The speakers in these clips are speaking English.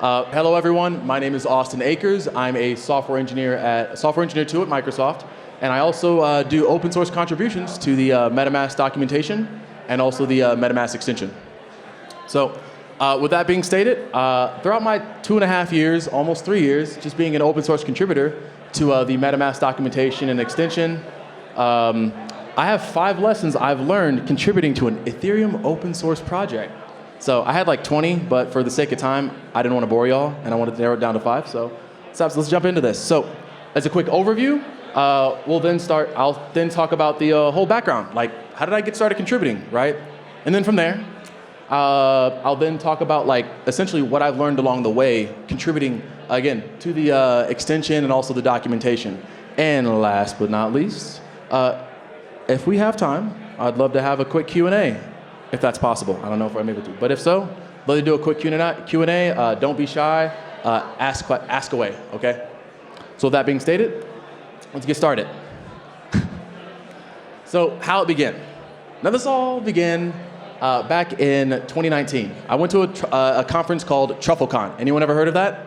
Hello, everyone. My name is Austin Akers. I'm a software engineer 2 at Microsoft, and I also do open source contributions to the MetaMask documentation and also the MetaMask extension. So, with that being stated, throughout my 2.5 years, almost 3 years, just being an open source contributor to the MetaMask documentation and extension, I have 5 lessons I've learned contributing to an Ethereum open source project. So I had like 20, but for the sake of time, I didn't want to bore y'all, and I wanted to narrow it down to 5. So let's jump into this. So as a quick overview, I'll then talk about the whole background, like how did I get started contributing, right? And then from there, I'll then talk about like essentially what I've learned along the way, contributing again to the extension and also the documentation. And last but not least, if we have time, I'd love to have a quick Q&A. If that's possible. I don't know if I'm able to. But if so, let me do a quick Q&A. Don't be shy. Ask away, okay? So with that being stated, let's get started. So how it began. Now this all began back in 2019. I went to a conference called TruffleCon. Anyone ever heard of that?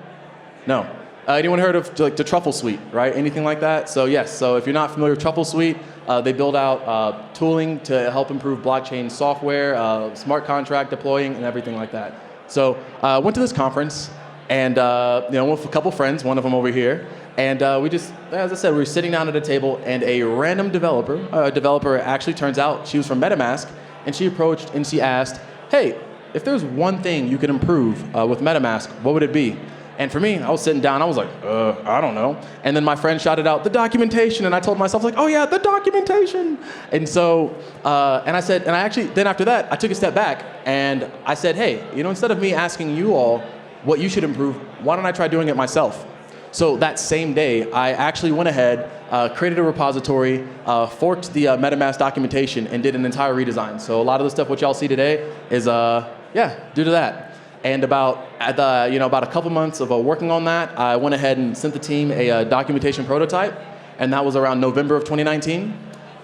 No. Anyone heard of like the Truffle Suite, right? Anything like that? So yes, so if you're not familiar with Truffle Suite, they build out tooling to help improve blockchain software, smart contract deploying, and everything like that. So I went to this conference, and with a couple friends, one of them over here, and we just, as I said, we were sitting down at a table, and a random developer actually turns out she was from MetaMask, and she approached and she asked, hey, if there's one thing you could improve with MetaMask, what would it be? And for me, I was sitting down, I was like, I don't know. And then my friend shouted out, the documentation, and I told myself, like, oh yeah, the documentation. And so, then after that, I took a step back, and I said, hey, instead of me asking you all what you should improve, why don't I try doing it myself? So that same day, I actually went ahead, created a repository, forked the MetaMask documentation, and did an entire redesign. So a lot of the stuff which y'all see today is, due to that. And about a couple months of working on that, I went ahead and sent the team a documentation prototype, and that was around November of 2019.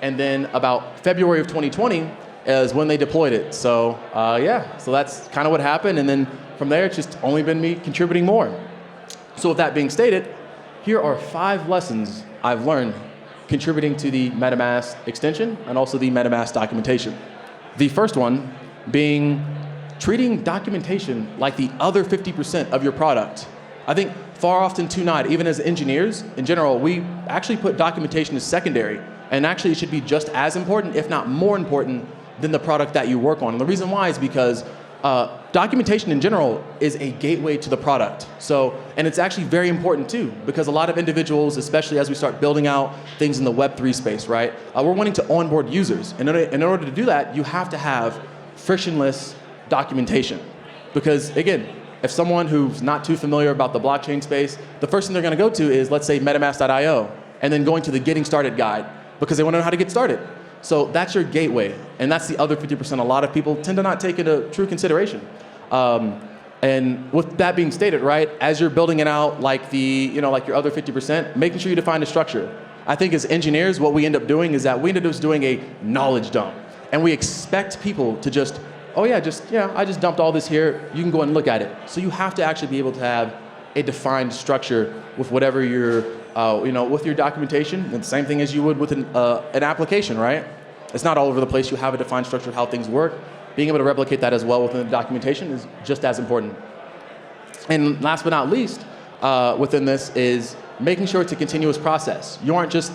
And then about February of 2020 is when they deployed it. So so that's kind of what happened. And then from there, it's just only been me contributing more. So with that being stated, here are 5 lessons I've learned contributing to the MetaMask extension and also the MetaMask documentation. The first one being treating documentation like the other 50% of your product. I think far often too not, even as engineers in general, we actually put documentation as secondary, and actually it should be just as important, if not more important, than the product that you work on. And the reason why is because documentation in general is a gateway to the product. So, and it's actually very important too, because a lot of individuals, especially as we start building out things in the Web3 space, right? We're wanting to onboard users. And in order to do that, you have to have frictionless documentation. Because again, if someone who's not too familiar about the blockchain space, the first thing they're going to go to is, let's say, metamask.io, and then going to the getting started guide, because they want to know how to get started. So that's your gateway, and that's the other 50% a lot of people tend to not take into true consideration. And with that being stated, right, as you're building it out like like your other 50%, making sure you define the structure. I think as engineers, what we end up doing is that we end up just doing a knowledge dump, and we expect people to just, I just dumped all this here, you can go and look at it. So you have to actually be able to have a defined structure with whatever your, with your documentation, and the same thing as you would with an application, right? It's not all over the place, you have a defined structure of how things work. Being able to replicate that as well within the documentation is just as important. And last but not least, within this is making sure it's a continuous process. You aren't just,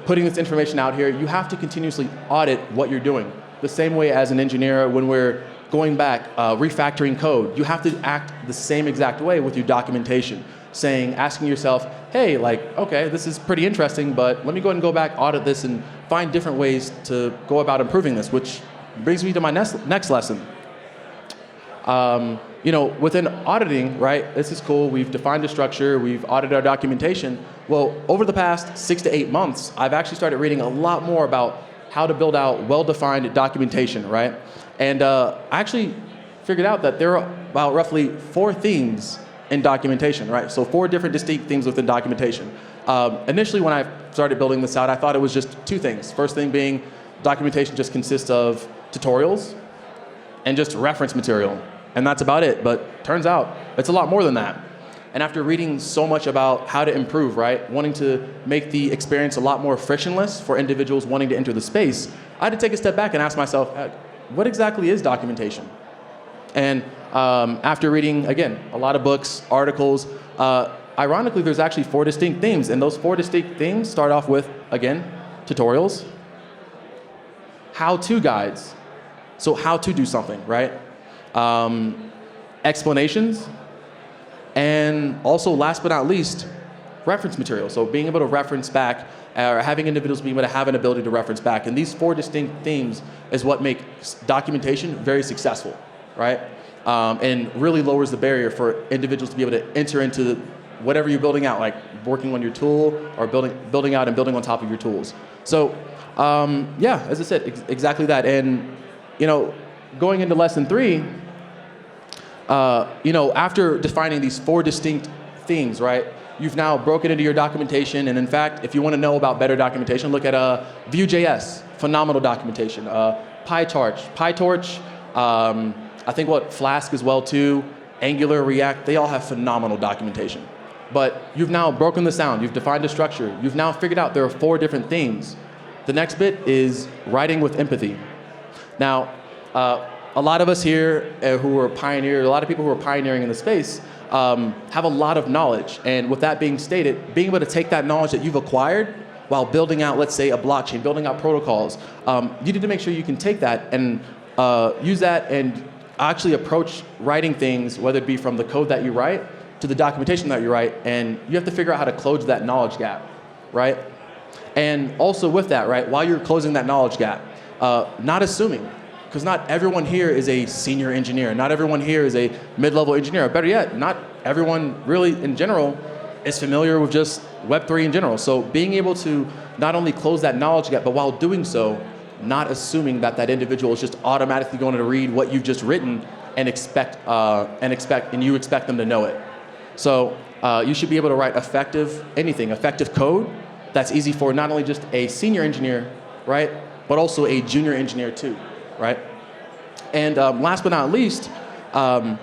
putting this information out here, you have to continuously audit what you're doing. The same way as an engineer, when we're going back, refactoring code, you have to act the same exact way with your documentation, asking yourself, hey, okay, this is pretty interesting, but let me go ahead and go back, audit this, and find different ways to go about improving this, which brings me to my next lesson. Within auditing, right, this is cool, we've defined a structure, we've audited our documentation. Well, over the past 6 to 8 months, I've actually started reading a lot more about how to build out well-defined documentation, right? And I actually figured out that there are about roughly 4 themes in documentation, right? So 4 different distinct themes within documentation. Initially, when I started building this out, I thought it was just 2 things. First thing being, documentation just consists of tutorials and just reference material. and that's about it. But turns out it's a lot more than that. And after reading so much about how to improve, right, wanting to make the experience a lot more frictionless for individuals wanting to enter the space, I had to take a step back and ask myself, what exactly is documentation? And after reading, again, a lot of books, articles, ironically, there's actually 4 distinct themes. And those 4 distinct themes start off with, again, tutorials, how-to guides, so how to do something, right? Explanations, and also, last but not least, reference material. So being able to reference back, or having individuals be able to have an ability to reference back. And these 4 distinct themes is what make documentation very successful, right? And really lowers the barrier for individuals to be able to enter into whatever you're building out, like working on your tool or building out and building on top of your tools. So yeah, as I said, exactly that. And going into lesson 3, after defining these 4 distinct themes, right, you've now broken into your documentation. And in fact, if you want to know about better documentation, look at Vue.js, phenomenal documentation. PyTorch, I think Flask as well too, Angular, React, they all have phenomenal documentation. But you've now broken this down, you've defined a structure, you've now figured out there are 4 different themes. The next bit is writing with empathy. Now, a lot of us here who are pioneers, a lot of people who are pioneering in the space have a lot of knowledge. And with that being stated, being able to take that knowledge that you've acquired while building out, let's say, a blockchain, building out protocols, you need to make sure you can take that and use that and actually approach writing things, whether it be from the code that you write to the documentation that you write, and you have to figure out how to close that knowledge gap, right? And also with that, right, while you're closing that knowledge gap, not assuming, because not everyone here is a senior engineer, not everyone here is a mid-level engineer, or better yet, not everyone really in general is familiar with just Web3 in general. So being able to not only close that knowledge gap, but while doing so, not assuming that that individual is just automatically going to read what you've just written and you expect them to know it. So you should be able to write effective code that's easy for not only just a senior engineer, right, but also a junior engineer too, right? And last but not least, yeah,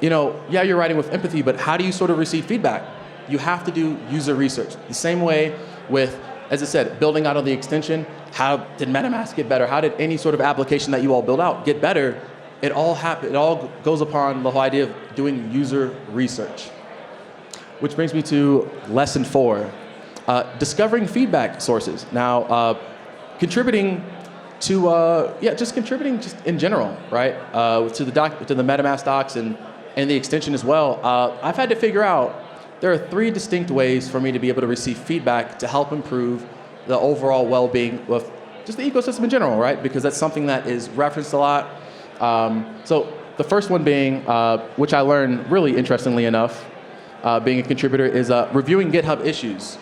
you're writing with empathy, but how do you sort of receive feedback? You have to do user research. The same way with, as I said, building out on the extension, how did MetaMask get better? How did any sort of application that you all build out get better? It all goes upon the whole idea of doing user research. Which brings me to lesson 4, discovering feedback sources. Now, contributing to, just in general, right? To the MetaMask docs and the extension as well. I've had to figure out there are 3 distinct ways for me to be able to receive feedback to help improve the overall well-being of just the ecosystem in general, right? Because that's something that is referenced a lot. So the first one being, which I learned really interestingly enough, being a contributor, is reviewing GitHub issues.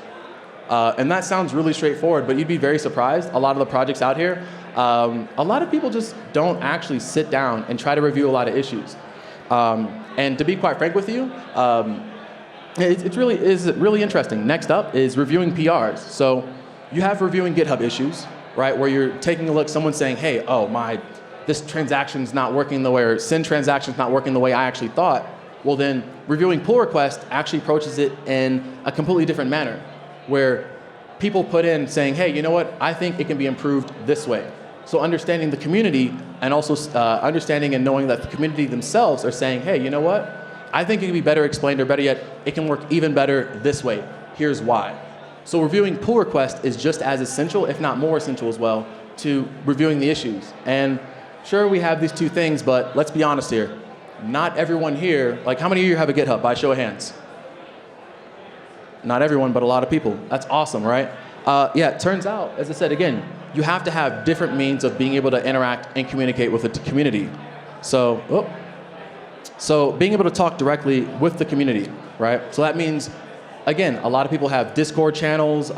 And that sounds really straightforward, but you'd be very surprised. A lot of the projects out here, a lot of people just don't actually sit down and try to review a lot of issues. And to be quite frank with you, it really is really interesting. Next up is reviewing PRs. So you have reviewing GitHub issues, right, where you're taking a look, someone's saying, hey, this transaction's not working the way, or send transaction's not working the way I actually thought. Well then, reviewing pull request actually approaches it in a completely different manner, where people put in saying, hey, you know what, I think it can be improved this way. So understanding the community and also understanding and knowing that the community themselves are saying, hey, you know what, I think it can be better explained, or better yet, it can work even better this way. Here's why. So reviewing pull request is just as essential, if not more essential as well, to reviewing the issues. And sure, we have these 2 things, but let's be honest here. Not everyone here, like how many of you have a GitHub by show of hands? Not everyone, but a lot of people. That's awesome, right? Yeah, it turns out, as I said again, you have to have different means of being able to interact and communicate with the community. So being able to talk directly with the community, right? So that means, again, a lot of people have Discord channels,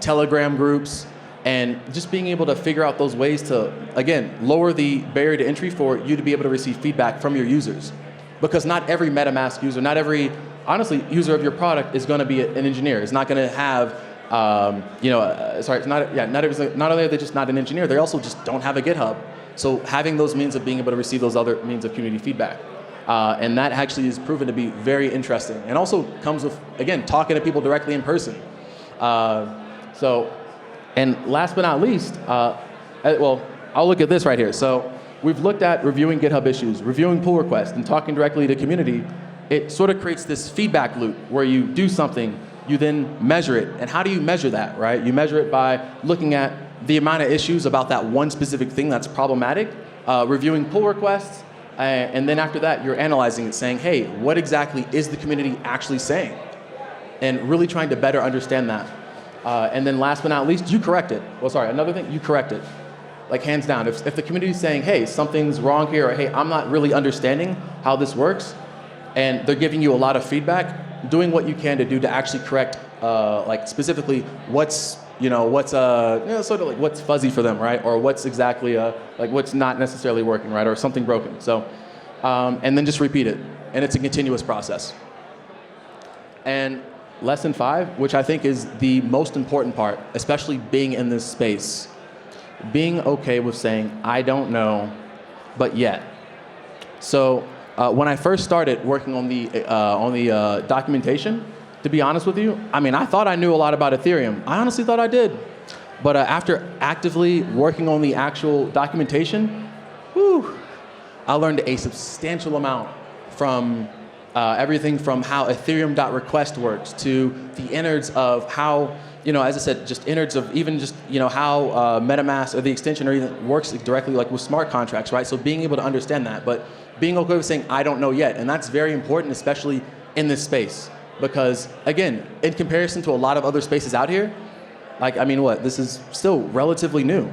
Telegram groups, and just being able to figure out those ways to, again, lower the barrier to entry for you to be able to receive feedback from your users. Because not every MetaMask user, not every, honestly, user of your product is going to be an engineer. It's not going to have, not only are they just not an engineer, they also just don't have a GitHub. So having those means of being able to receive those other means of community feedback. And that actually is proven to be very interesting. And also comes with, again, talking to people directly in person. And last but not least, well, I'll look at this right here. So we've looked at reviewing GitHub issues, reviewing pull requests, and talking directly to community. It sort of creates this feedback loop where you do something, you then measure it. And how do you measure that, right? You measure it by looking at the amount of issues about that one specific thing that's problematic, reviewing pull requests, and then after that, you're analyzing it, saying, hey, what exactly is the community actually saying? And really trying to better understand that. And then last but not least, you correct it. Well, sorry, another thing, you correct it. Like hands down, if the community is saying, hey, something's wrong here, or hey, I'm not really understanding how this works, and they're giving you a lot of feedback, doing what you can to do to actually correct, like specifically what's sort of like what's fuzzy for them, right? Or what's exactly, like what's not necessarily working, right? Or something broken. So, and then just repeat it. And it's a continuous process. And lesson 5, which I think is the most important part, especially being in this space, being okay with saying, I don't know, but yet. So when I first started working on the documentation, to be honest with you, I mean, I thought I knew a lot about Ethereum. I honestly thought I did. But after actively working on the actual documentation, I learned a substantial amount from everything from how Ethereum.request works to the innards of how, as I said, just innards of even just, how MetaMask or the extension or even works directly like with smart contracts, right? So being able to understand that, but being okay with saying, I don't know yet. And that's very important, especially in this space. Because again, in comparison to a lot of other spaces out here, like, I mean, this is still relatively new.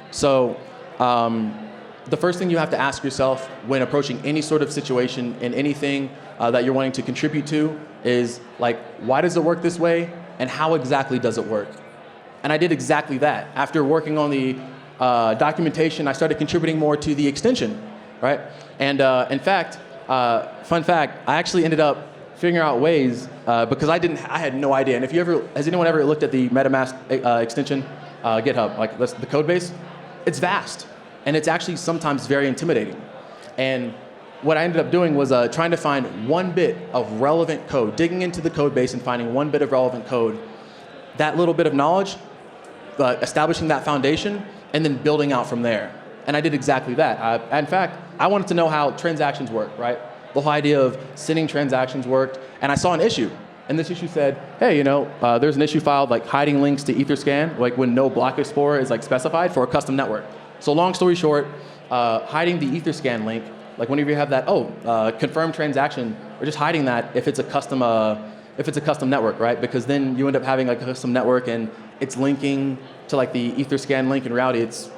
So the first thing you have to ask yourself when approaching any sort of situation in anything that you're wanting to contribute to is like, why does it work this way? And how exactly does it work? And I did exactly that. After working on the documentation, I started contributing more to the extension, right? And in fact, fun fact, I actually ended up figuring out ways, because I had no idea. And has anyone ever looked at the MetaMask extension, GitHub, like the code base? It's vast, and it's actually sometimes very intimidating. And what I ended up doing was trying to find one bit of relevant code, digging into the code base and finding one bit of relevant code, that little bit of knowledge, establishing that foundation, and then building out from there. And I did exactly that. In fact, I wanted to know how transactions work, right? The whole idea of sending transactions worked, and I saw an issue. And this issue said, hey, there's an issue filed like hiding links to Etherscan, like when no block explorer is like specified for a custom network. So long story short, hiding the Etherscan link, like whenever you have that, confirmed transaction, or just hiding that if it's a custom network, right? Because then you end up having like a custom network and it's linking to like the Etherscan link. In reality, it's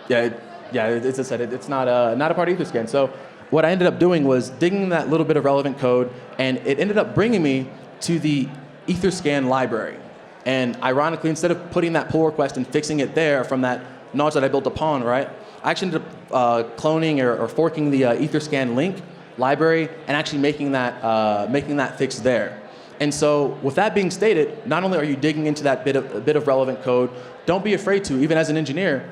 not a part of Etherscan. So what I ended up doing was digging that little bit of relevant code, and it ended up bringing me to the Etherscan library. And ironically, instead of putting that pull request and fixing it there from that knowledge that I built upon, right, I actually ended up cloning or forking the Etherscan link library and actually making that fix there. And so with that being stated, not only are you digging into that bit of relevant code, don't be afraid to, even as an engineer,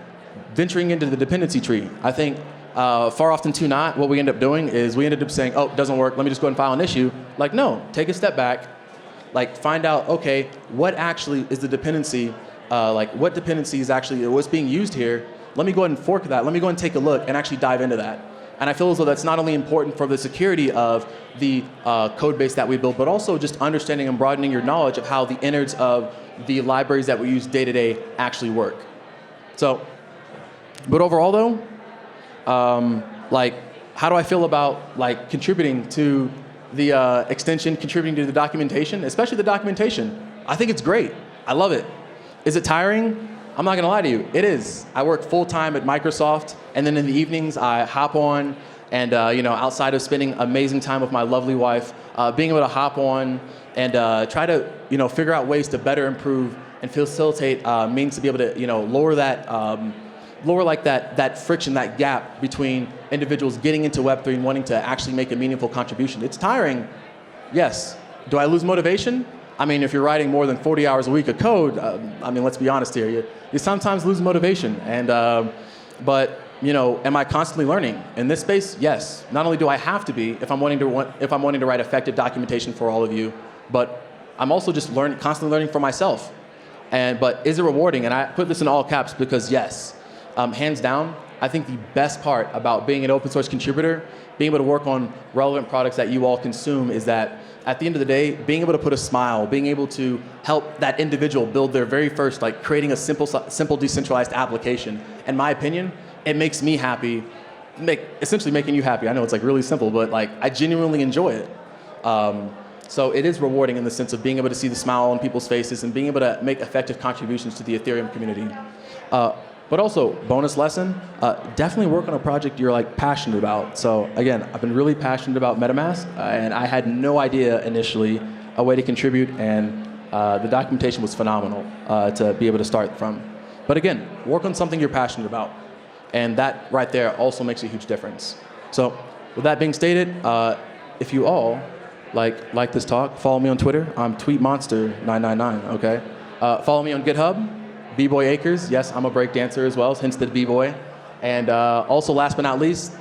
venturing into the dependency tree. I think far often too not, what we end up doing is we ended up saying, it doesn't work, let me just go ahead and file an issue. Like, no, take a step back, like find out, okay, what actually is the dependency, what dependency is actually, what's being used here. Let me go ahead and fork that, let me go ahead and take a look and actually dive into that. And I feel as though that's not only important for the security of the code base that we build, but also just understanding and broadening your knowledge of how the innards of the libraries that we use day to day actually work. So, but overall though, how do I feel about contributing to the extension, contributing to the documentation, especially the documentation? I think it's great. I love it. Is it tiring? I'm not gonna lie to you, it is. I work full time at Microsoft, and then in the evenings I hop on and outside of spending amazing time with my lovely wife, being able to hop on and try to figure out ways to better improve and facilitate means to be able to lower that that friction, that gap between individuals getting into Web3 and wanting to actually make a meaningful contribution. It's tiring, yes. Do I lose motivation? I mean, if you're writing more than 40 hours a week of code, let's be honest here, you sometimes lose motivation. And but am I constantly learning in this space? Yes. Not only do I have to be if I'm wanting to write effective documentation for all of you, but I'm also just constantly learning for myself. But is it rewarding? And I put this in all caps because yes, hands down, I think the best part about being an open source contributor, being able to work on relevant products that you all consume, is that at the end of the day, being able to put a smile, being able to help that individual build their very first, creating a simple decentralized application. In my opinion, it makes me happy, essentially making you happy. I know it's really simple, but I genuinely enjoy it. So it is rewarding in the sense of being able to see the smile on people's faces and being able to make effective contributions to the Ethereum community. But also, bonus lesson, definitely work on a project you're passionate about. So again, I've been really passionate about MetaMask, and I had no idea initially a way to contribute, and the documentation was phenomenal to be able to start from. But again, work on something you're passionate about, and that right there also makes a huge difference. So with that being stated, if you all like this talk, follow me on Twitter. I'm tweetmonster999, okay? Follow me on GitHub. B-Boy Akers, yes, I'm a break dancer as well, hence the B-Boy. And also, last but not least,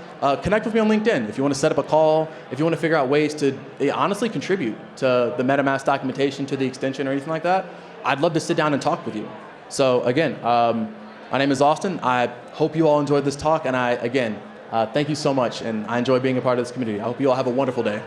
connect with me on LinkedIn. If you want to set up a call, if you want to figure out ways to honestly contribute to the MetaMask documentation, to the extension or anything like that, I'd love to sit down and talk with you. So again, my name is Austin. I hope you all enjoyed this talk, and again, thank you so much, and I enjoy being a part of this community. I hope you all have a wonderful day.